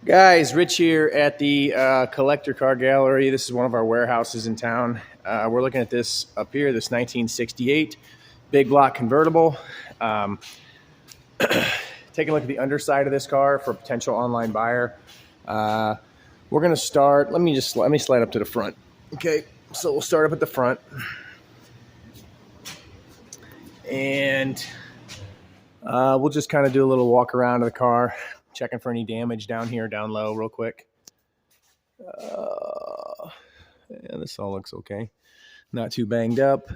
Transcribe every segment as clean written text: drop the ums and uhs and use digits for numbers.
Guys, Rich here at the Collector Car Gallery. This is one of our warehouses in town. We're looking at this up here, this 1968 big block convertible. Um, Taking a look at the underside of this car for a potential online buyer. We're going to start. Let me slide up to the front. Okay, so we'll start up at the front, and we'll just kind of do a little walk around of the car, checking for any damage down here, down low, real quick. Yeah, this all looks okay. Not too banged up.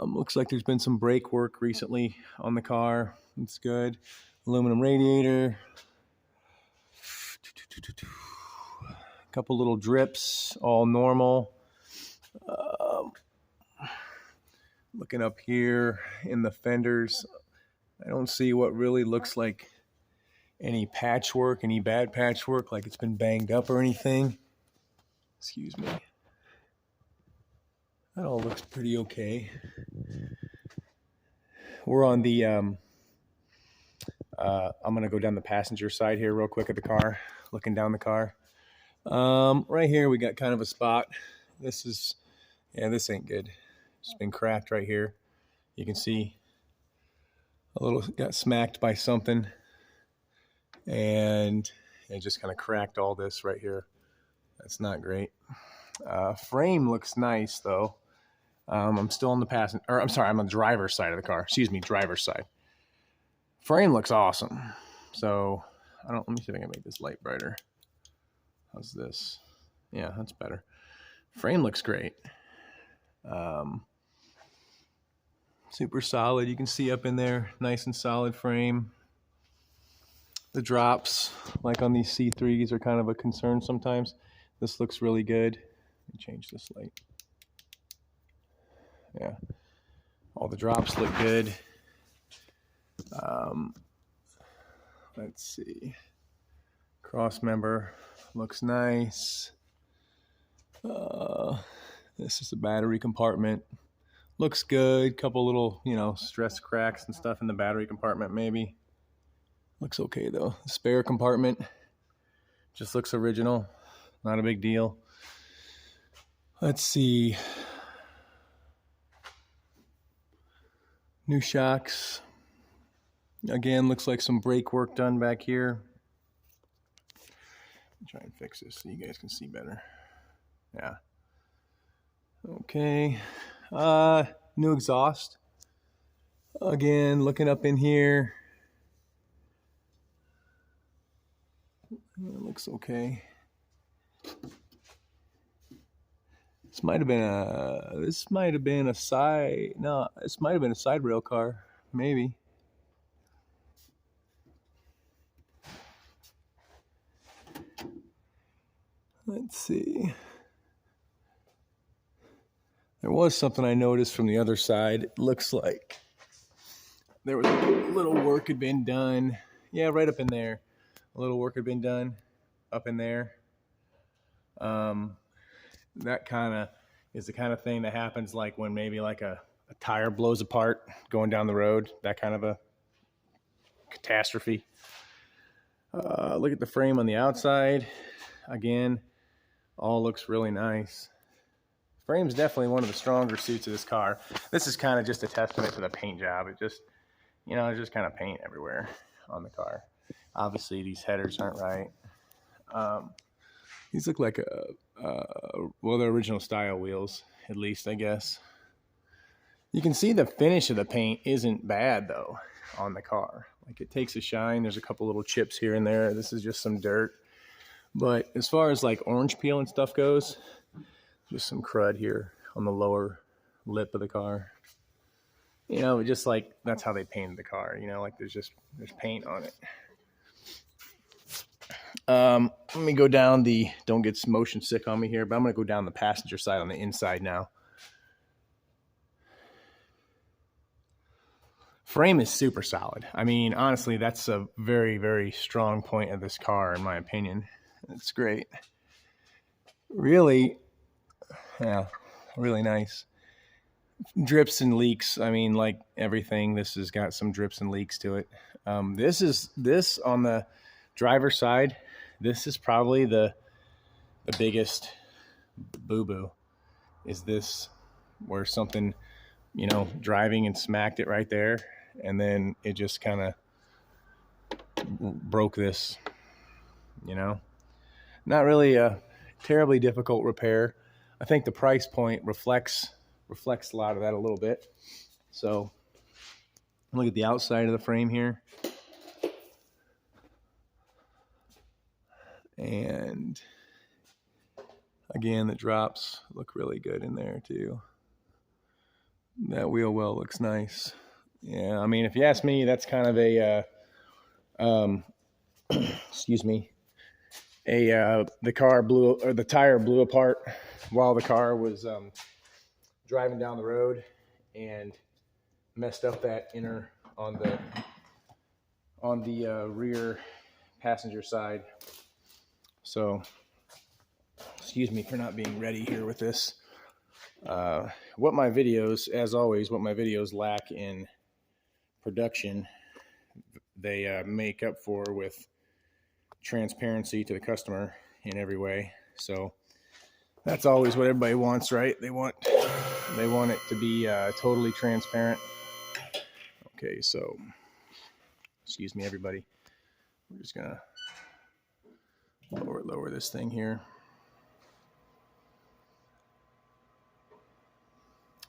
Looks like there's been some brake work recently on the car. It's good. Aluminum radiator. A couple little drips, all normal. Looking up here in the fenders, I don't see what really looks like any patchwork, any bad patchwork, like it's been banged up or anything. Excuse me. That all looks pretty okay. We're on the, I'm going to go down the passenger side here real quick of the car, looking down the car. Right here, we got kind of a spot. This ain't good. It's been cracked right here. You can see a little, got smacked by something, and it just kind of cracked all this right here. That's not great. Frame looks nice though. I'm still on the passenger, or I'm sorry, I'm on the driver's side of the car. Excuse me, driver's side. Frame looks awesome. So let me see if I can make this light brighter. How's this? Yeah, that's better. Frame looks great. Super solid. You can see up in there, nice and solid frame. The drops, like on these C3s, are kind of a concern sometimes. This looks really good. Let me change this light. Yeah, all the drops look good. Let's see. Cross member looks nice. This is the battery compartment. Looks good. Couple little, stress cracks and stuff in the battery compartment maybe. Looks okay though. The spare compartment just looks original. Not a big deal. Let's see. New shocks. Again, looks like some brake work done back here. Try and fix this so you guys can see better. Yeah. Okay. New exhaust. Again, looking up in here. It looks okay. This might have been a side rail car, maybe. Let's see. There was something I noticed from the other side. It looks like there was a little work had been done. Yeah, right up in there. A little work had been done up in there. That kind of is the kind of thing that happens like when maybe like a tire blows apart going down the road. That kind of a catastrophe. Look at the frame on the outside. Again, all looks really nice. Frame's definitely one of the stronger suits of this car. This is kind of just a testament to the paint job. It just, there's just kind of paint everywhere on the car. Obviously, these headers aren't right. These look like the original style wheels, at least, I guess. You can see the finish of the paint isn't bad, though, on the car. Like, it takes a shine. There's a couple little chips here and there. This is just some dirt. But as far as, like, orange peel and stuff goes, just some crud here on the lower lip of the car. Just like, that's how they painted the car. Like, there's paint on it. Let me go down don't get motion sick on me here, but I'm going to go down the passenger side on the inside now. Frame is super solid. I mean, honestly, that's a very, very strong point of this car, in my opinion. It's great. Really, yeah, really nice. Drips and leaks. I mean, like everything, this has got some drips and leaks to it. This on the driver's side, this is probably the biggest boo-boo, is this, where something, you know, driving and smacked it right there, and then it just kind of broke this, you know. Not really a terribly difficult repair. I think the price point reflects a lot of that a little bit. So look at the outside of the frame here. And again, the drops look really good in there too. That wheel well looks nice. Yeah, I mean, if you ask me, that's kind of a excuse me, the car blew, or the tire blew apart while the car was driving down the road, and messed up that inner on the rear passenger side. So excuse me for not being ready here with this. What my videos, as always, what my videos lack in production, they make up for with transparency to the customer in every way. So that's always what everybody wants, right? They want it to be totally transparent. Okay, so excuse me, everybody. We're just gonna lower this thing here,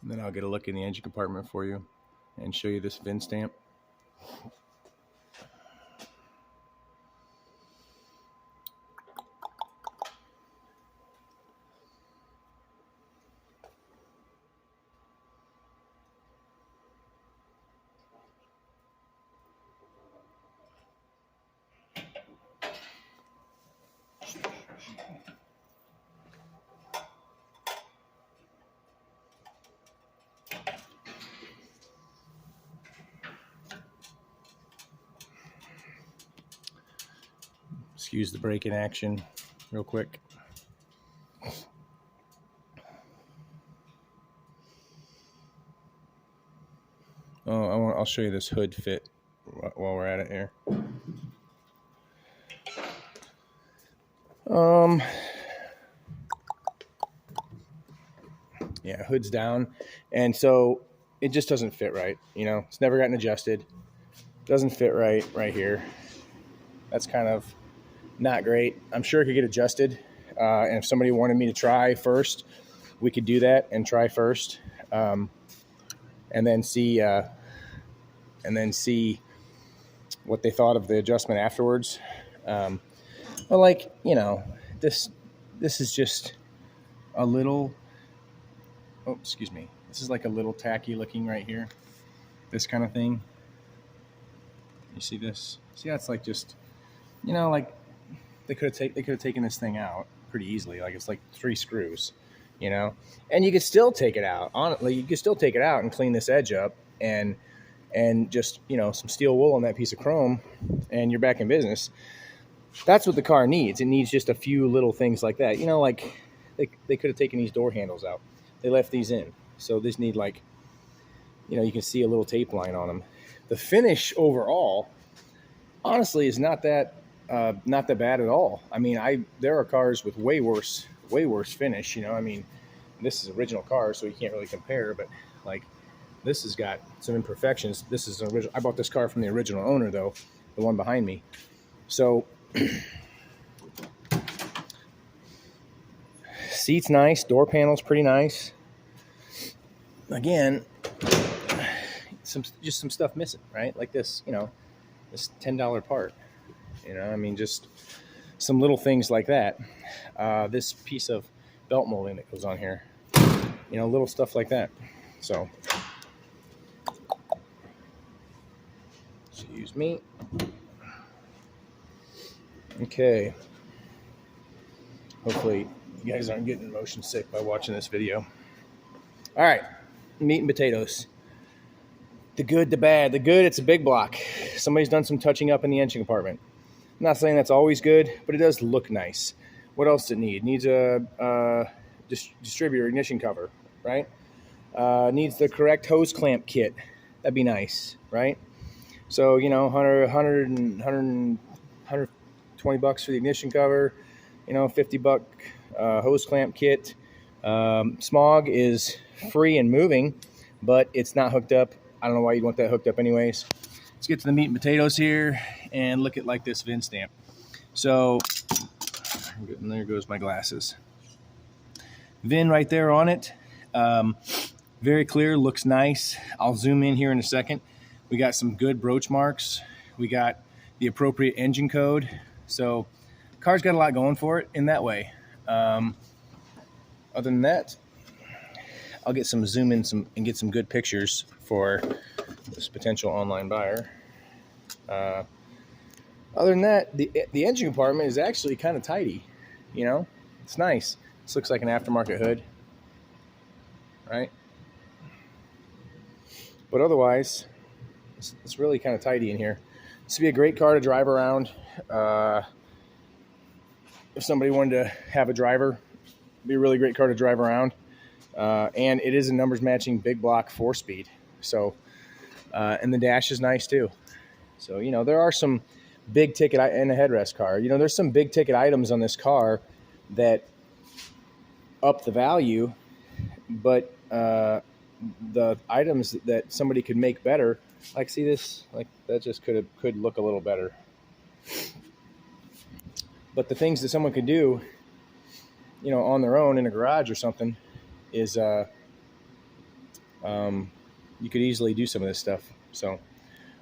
and then I'll get a look in the engine compartment for you and show you this VIN stamp. Excuse the braking action real quick. Oh, I'll show you this hood fit while we're at it here. Yeah, hood's down, and so it just doesn't fit right. You know, it's never gotten adjusted. Doesn't fit right here. That's kind of not great. I'm sure it could get adjusted, and if somebody wanted me to try first, we could do that and try first, and then see what they thought of the adjustment afterwards. But like, you know, this is just a little, oh, excuse me. This is like a little tacky looking right here. This kind of thing. You see this? See, that's like just, you know, like they could have taken this thing out pretty easily. Like, it's like 3 screws, you know, and you could still take it out. Honestly, you could still take it out and clean this edge up, and just, you know, some steel wool on that piece of chrome, and you're back in business. That's what the car needs. It needs just a few little things like that. You know, like they could have taken these door handles out. They left these in. So these need, like, you know, you can see a little tape line on them. The finish overall, honestly, is not that bad at all. I mean, there are cars with way worse finish. You know, I mean, this is original car, so you can't really compare. But like, this has got some imperfections. This is an original. I bought this car from the original owner, though, the one behind me. So seat's nice. Door panel's pretty nice. Again, just some stuff missing, right? Like this, you know, this $10 part. You know, I mean, just some little things like that. This piece of belt molding that goes on here. You know, little stuff like that. So, excuse me. Okay. Hopefully you guys aren't getting motion sick by watching this video. All right. Meat and potatoes. The good, the bad. The good, it's a big block. Somebody's done some touching up in the engine compartment. I'm not saying that's always good, but it does look nice. What else does it need? It needs a distributor ignition cover, right? Needs the correct hose clamp kit. That'd be nice, right? So, you know, 100 $20 for the ignition cover, you know, $50 hose clamp kit. Smog is free and moving, but it's not hooked up. I don't know why you'd want that hooked up anyways. Let's get to the meat and potatoes here and look at like this VIN stamp. So, and there goes my glasses. VIN right there on it. Very clear, looks nice. I'll zoom in here in a second. We got some good broach marks. We got the appropriate engine code. So, car's got a lot going for it in that way. Other than that, I'll get some zoom in and get some good pictures for this potential online buyer. Other than that, the engine compartment is actually kind of tidy. You know, it's nice. This looks like an aftermarket hood, right? But otherwise, it's really kind of tidy in here. This would be a great car to drive around. If somebody wanted to have a driver, it'd be a really great car to drive around. And it is a numbers matching big block 4-speed. So, and the dash is nice too. So, you know, there are some big ticket, and a headrest car. You know, there's some big ticket items on this car that up the value, but the items that somebody could make better, like see this, like that just could look a little better. But the things that someone could do, you know, on their own in a garage or something, is you could easily do some of this stuff. So, all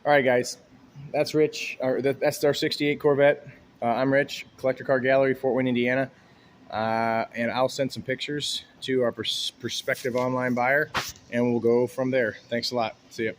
right, guys, that's Rich. That's our '68 Corvette. I'm Rich, Collector Car Gallery, Fort Wayne, Indiana. And I'll send some pictures to our prospective online buyer, and we'll go from there. Thanks a lot. See ya.